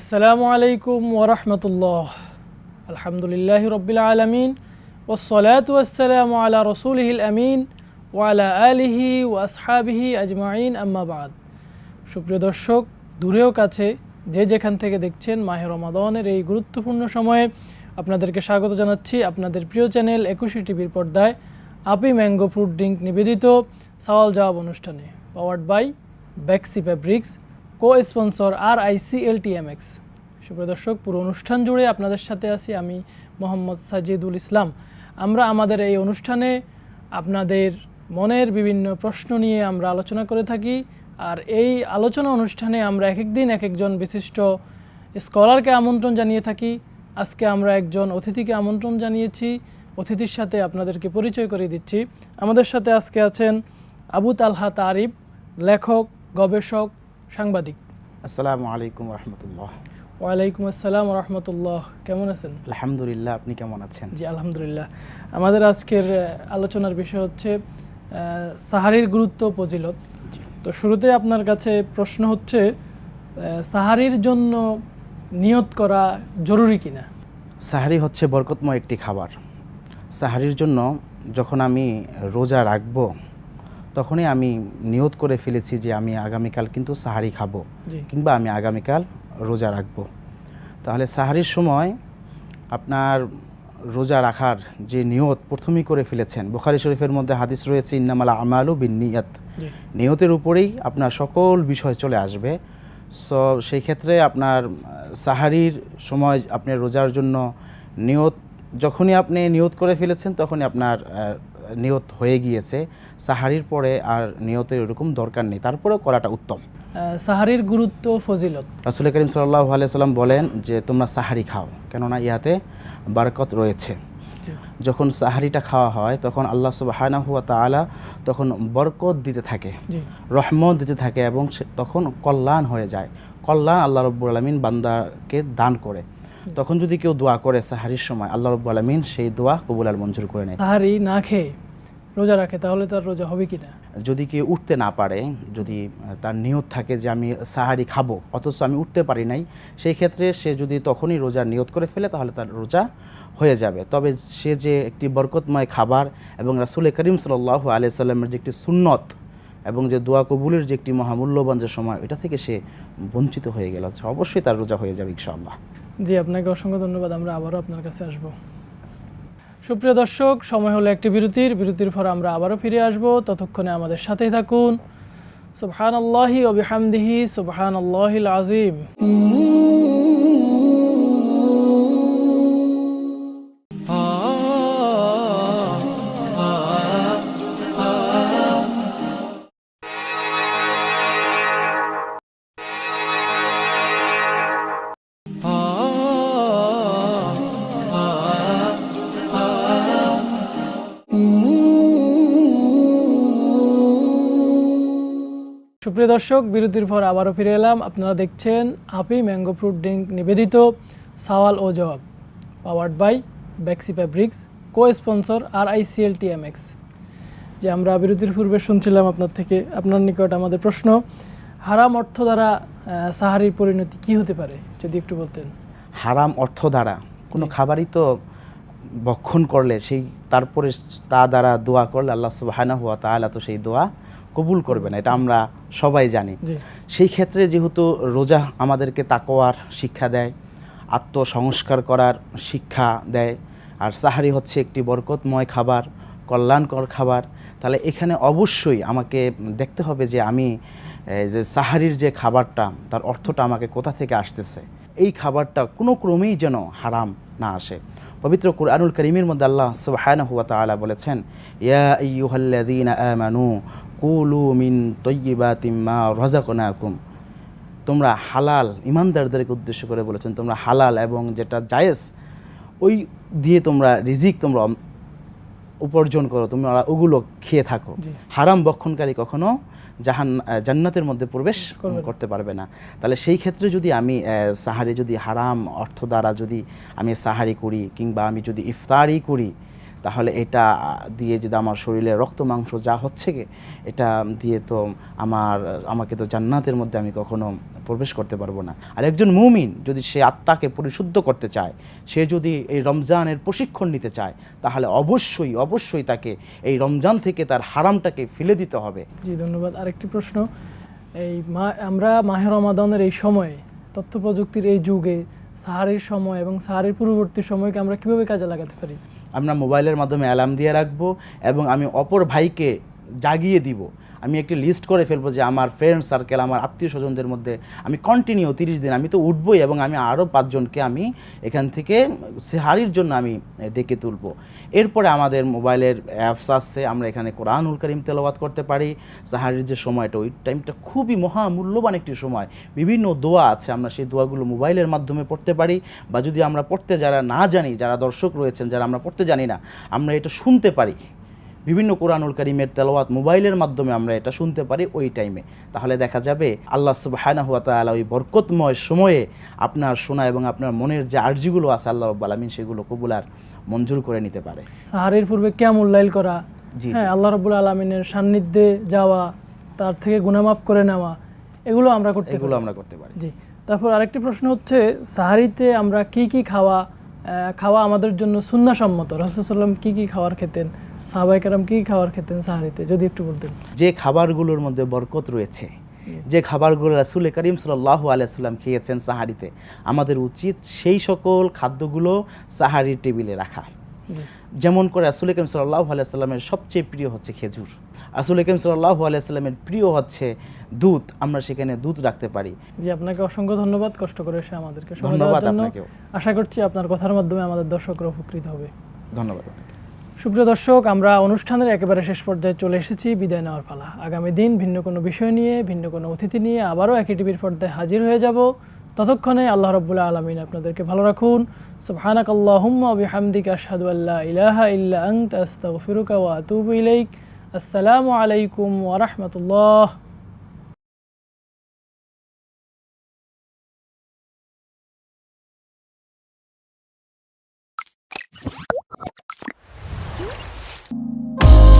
আসসালামু আলাইকুম ওরহমতুল্লাহ। আলহামদুলিল্লাহ রব্বিল আলমিন ওসলাতু ওয়াসসালামু আলা রসুলিহিল আমিন ওয়ালা আলিহি ওয়া আসহাবিহি আজমাইন আম্মা বাদ। সুপ্রিয় দর্শক, দূরেও কাছে যে যেখান থেকে দেখছেন, মাহে রমাদানের এই গুরুত্বপূর্ণ সময়ে আপনাদেরকে স্বাগত জানাচ্ছি আপনাদের প্রিয় চ্যানেল 21 টিভির পর্দায় আপি ম্যাঙ্গো ফ্রুট ড্রিঙ্ক নিবেদিত সওয়াল জবাব অনুষ্ঠানে, powered by Bexi fabrics, co sponsor RICLTMX। সুপ্রিয় দর্শক, পুরো অনুষ্ঠান জুড়ে আপনাদের সাথে আছি আমি মোহাম্মদ সাজিদুল ইসলাম। আমরা আমাদের এই অনুষ্ঠানে আপনাদের মনের বিভিন্ন প্রশ্ন নিয়ে আমরা আলোচনা করে থাকি, আর এই আলোচনা অনুষ্ঠানে আমরা এক একদিন এক একজন বিশিষ্ট স্কলারকে আমন্ত্রণ জানিয়ে থাকি। আজকে আমরা একজন অতিথিকে আমন্ত্রণ জানিয়েছি। অতিথির সাথে আপনাদেরকে পরিচয় করে দিচ্ছি। আমাদের সাথে আজকে আছেন আবু তালহা তারিফ, লেখক, গবেষক, সাংবাদিক। আসসালামু আলাইকুম রহমতুল্লাহ। ওয়ালাইকুম আসসালাম রহমতুল্লাহ। কেমন আছেন? আলহামদুলিল্লাহ, আপনি কেমন আছেন? জি আলহামদুলিল্লাহ। আমাদের আজকের আলোচনার বিষয় হচ্ছে সাহারির গুরুত্ব ও ফজিলত। তো শুরুতে আপনার কাছে প্রশ্ন হচ্ছে, সাহারির জন্য নিয়ত করা জরুরি কিনা? সাহারি হচ্ছে বরকতময় একটি খাবার। সাহারির জন্য যখন আমি রোজা রাখবো তখনই আমি নিয়ত করে ফেলেছি যে আমি আগামীকাল কিন্তু সাহারি খাবো, কিংবা আমি আগামীকাল রোজা রাখবো। তাহলে সাহারির সময় আপনার রোজা রাখার যে নিয়ত প্রথমেই করে ফেলেছেন। বুখারী শরীফের মধ্যে হাদিস রয়েছে, ইন্নামাল আমালু বিন্নিয়াত। নিয়তের উপরেই আপনার সকল বিষয় চলে আসবে। সো সেই ক্ষেত্রে আপনার সাহারির সময় আপনি রোজার জন্য নিয়ত, যখনই আপনি নিয়ত করে ফেলেছেন তখনই আপনার নিয়ত হয়ে গিয়েছে। সাহারির পরে আর নিয়তের এরকম দরকার নেই, তারপরেও করাটা উত্তম। সাহারির গুরুত্ব, ফজিলত। রাসূল করিম সাল্লাল্লাহু আলাইহি সাল্লাম বলেন যে তোমরা সাহারি খাও, কেননা ইহাতে বারাকত রয়েছে। যখন সাহারিটা খাওয়া হয় তখন আল্লাহ সুবহানাহু ওয়া তাআলা তখন বরকত দিতে থাকে, রহমত দিতে থাকে, এবং তখন কল্যাণ হয়ে যায়। কল্যাণ আল্লাহ রাব্বুল আলামিন বান্দাকে দান করে। তখন যদি কেউ দোয়া করে সাহারির সময়, আল্লাহ রাব্বুল আলামিন সেই দোয়া কবুল আর মঞ্জুর করে নেয়। সাহারি না খেয়ে রোজা রাখে, তাহলে তার রোজা হবে কিনা? যদি কেউ উঠতে না পারে, যদি তার নিয়ত থাকে যে আমি সাহারি খাবো অথচ আমি উঠতে পারি নাই, সেই ক্ষেত্রে সে যদি তখনই রোজার নিয়ত করে ফেলে তাহলে তার রোজা হয়ে যাবে। তবে সে যে একটি বরকতময় খাবার এবং রাসূল করিম সাল্লাল্লাহু আলাইহি সাল্লামের যে একটি সুন্নত এবং যে দোয়া কবুলের যে একটি মহামূল্যবান যে সময়, এটা থেকে সে বঞ্চিত হয়ে গেল, অবশ্যই তার রোজা হয়ে যাবে ইনশাআল্লাহ। জি, আপনাকে অসংখ্য ধন্যবাদ। আমরা আবারও আপনার কাছে আসব। সুপ্রিয় দর্শক, সময় হলো একটি বিরতির পর আমরা আবারও ফিরে আসব। ততক্ষণে আমাদের সাথেই থাকুন। সুবহানাল্লাহি ওয়া বিহামদিহি, সুবহানাল্লাহিল আযীম। সুপ্রিয় দর্শক, বিরতির পর আবারও ফিরে এলাম। আপনারা দেখছেন আপি ম্যাঙ্গো ফ্রুট ড্রিঙ্ক নিবেদিত সওয়াল ও জবাব, powered by Bexi fabrics, co sponsor RICLTMX। যে আমরা বিরতির পূর্বে শুনছিলাম আপনার থেকে, আপনার নিকট আমাদের প্রশ্ন, হারাম অর্থ দ্বারা সাহারির পরিণতি কি হতে পারে, যদি একটু বলতেন। হারাম অর্থ দ্বারা কোনো খাবারই তো ভক্ষণ করলে সেই তারপরে তা দ্বারা দোয়া করলে আল্লাহ সুবহানাহু ওয়া তাআলা তো সেই দোয়া কবুল করবে না, এটা আমরা সবাই জানি। সেই ক্ষেত্রে যেহেতু রোজা আমাদেরকে তাকওয়ার শিক্ষা দেয়, আত্মসংস্কার করার শিক্ষা দেয়, আর সাহারি হচ্ছে একটি বরকতময় খাবার, কল্যাণকর খাবার, তাহলে এখানে অবশ্যই আমাকে দেখতে হবে যে আমি যে সাহারির যে খাবারটা, তার অর্থটা আমাকে কোথা থেকে আসতেছে। এই খাবারটা কোনো ক্রমেই যেন হারাম না আসে। পবিত্র কুরআনুল কারীমের মধ্যে আল্লাহ সুবহানাহু ওয়া তাআলা বলেছেন, ইয়া আইয়ুহাল্লাযীনা আমানু কুলু মিন তাইয়্যিবাতি মা রাযাকনাকুম। তোমরা হালাল, ঈমানদারদেরকে উদ্দেশ্য করে বলেছেন, তোমরা হালাল এবং যেটা জায়েজ ওই দিয়ে তোমরা রিজিক তোমরা উপার্জন করো, তোমরা ওগুলো খেয়ে থাকো। হারাম ভক্ষণকারী কখনো জান্নাতের মধ্যে প্রবেশ করতে পারবে না। তাহলে সেই ক্ষেত্রে যদি আমি সাহারি যদি হারাম অর্থ দ্বারা যদি আমি সাহারি করি, কিংবা আমি যদি ইফতারি করি, তাহলে এটা দিয়ে যদি আমার শরীরে রক্ত মাংস যা হচ্ছে এটা দিয়ে তো আমাকে তো জান্নাতের মধ্যে আমি কখনো প্রবেশ করতে পারবো না। আর একজন মুমিন যদি সে আত্মাকে পরিশুদ্ধ করতে চায়, সে যদি এই রমজানের প্রশিক্ষণ নিতে চায়, তাহলে অবশ্যই তাকে এই রমজান থেকে তার হারামটাকে ফেলে দিতে হবে। জি ধন্যবাদ। আরেকটি প্রশ্ন, আমরা মাহে রমাদানের এই সময়ে, তথ্য প্রযুক্তির এই যুগে, সাহারির সময় এবং সাহারির পূর্ববর্তী সময়কে আমরা কিভাবে কাজে লাগাতে পারি? আমরা মোবাইলের মাধ্যমে অ্যালার্ম দিয়ে রাখবো এবং আমি অপর ভাইকে জাগিয়ে দিব। আমি একটি লিস্ট করে ফেলবো যে আমার ফ্রেন্ড সার্কেল, আমার আত্মীয় স্বজনদের মধ্যে আমি কন্টিনিউ 30 দিন আমি তো উঠবই, এবং আমি আরও 5 জনকে আমি এখান থেকে সেহারির জন্য আমি ডেকে তুলবো। এরপরে আমাদের মোবাইলের অ্যাপস আছে, আমরা এখানে কোরআনুল কারীম তেলাওয়াত করতে পারি। সাহারির যে সময়টা, ওই টাইমটা খুবই মহামূল্যবান একটি সময়। বিভিন্ন দোয়া আছে, আমরা সেই দোয়াগুলো মোবাইলের মাধ্যমে পড়তে পারি, বা যদি আমরা পড়তে যারা না জানি, যারা দর্শক রয়েছেন যারা আমরা পড়তে জানি না, আমরা এটা শুনতে পারি। বিভিন্ন কোরআনুল কারীমের তেলাওয়াত মোবাইলের মাধ্যমে আমরা এটা শুনতে পারি ওই টাইমে। তাহলে দেখা যাবে আল্লাহ সুবহানাহু ওয়া তাআলা ওই বরকতময় সময়ে আপনার শোনা এবং আপনার মনের যে আরজিগুলো আছে আল্লাহ রাব্বুল আলামিন সেগুলো কবুল আর মঞ্জুর করে নিতে পারে। সাহারির পূর্বে কিয়ামুল লাইল করা, হ্যাঁ, আল্লাহ রাব্বুল আলামিনের সান্নিধ্যে যাওয়া, তার থেকে গুনাহ মাফ করে নেওয়া, এগুলো আমরা করতে পারি। জি। তারপর আরেকটি প্রশ্ন হচ্ছে, সাহারিতে আমরা কি খাওয়া আমাদের জন্য সুন্নাহসম্মত? রাসূল সাল্লাল্লাহু আলাইহি ওয়াসাল্লাম কি খাবার খেতেন, সাহাবায়ে কেরাম কি খাবার খেতেন সাহারিতে, যদি একটু বলতেন। যে খাবারগুলোর মধ্যে বরকত রয়েছে, যে খাবারগুলো রাসূল করিম সাল্লাল্লাহু আলাইহি ওয়াসাল্লাম খেয়েছেন সাহারিতে, আমাদের উচিত সেই সকল খাদ্যগুলো সাহারির টেবিলে রাখা। যেমন করে রাসূল করিম সাল্লাল্লাহু আলাইহি ওয়াসাল্লামের সবচেয়ে প্রিয় হচ্ছে খেজুর, রাসূল করিম সাল্লাল্লাহু আলাইহি ওয়াসাল্লামের প্রিয় হচ্ছে দুধ, আমরা সেখানে দুধ রাখতে পারি। জি, আপনাকে অসংখ্য ধন্যবাদ কষ্ট করে এসে আমাদেরকে সময় দেওয়ার ধন্যবাদ জন্য। আপনাকেও। আশা করছি আপনার কথার মাধ্যমে আমাদের দর্শকরা উপকৃত হবে। ধন্যবাদ আপনাকে। সুপ্রিয় দর্শক, আমরা অনুষ্ঠানের একেবারে শেষ পর্যায়ে চলে এসেছি, বিদায় নেওয়ার পালা। আগামী দিন ভিন্ন কোনো বিষয় নিয়ে, ভিন্ন কোনো অতিথি নিয়ে আবারও একই টিভির পর্দায় হাজির হয়ে যাব। ততক্ষণে আল্লাহ রাব্বুল আলামিন আপনাদেরকে ভালো রাখুন। সুবহানাকাল্লাহুম্মা ওয়া বিহামদিকা আশহাদু আল্লা ইলাহা ইল্লা আনতা আস্তাগফিরুকা ওয়া আতুবু ইলাইক। আসসালামু আলাইকুম ওয়া রাহমাতুল্লাহ।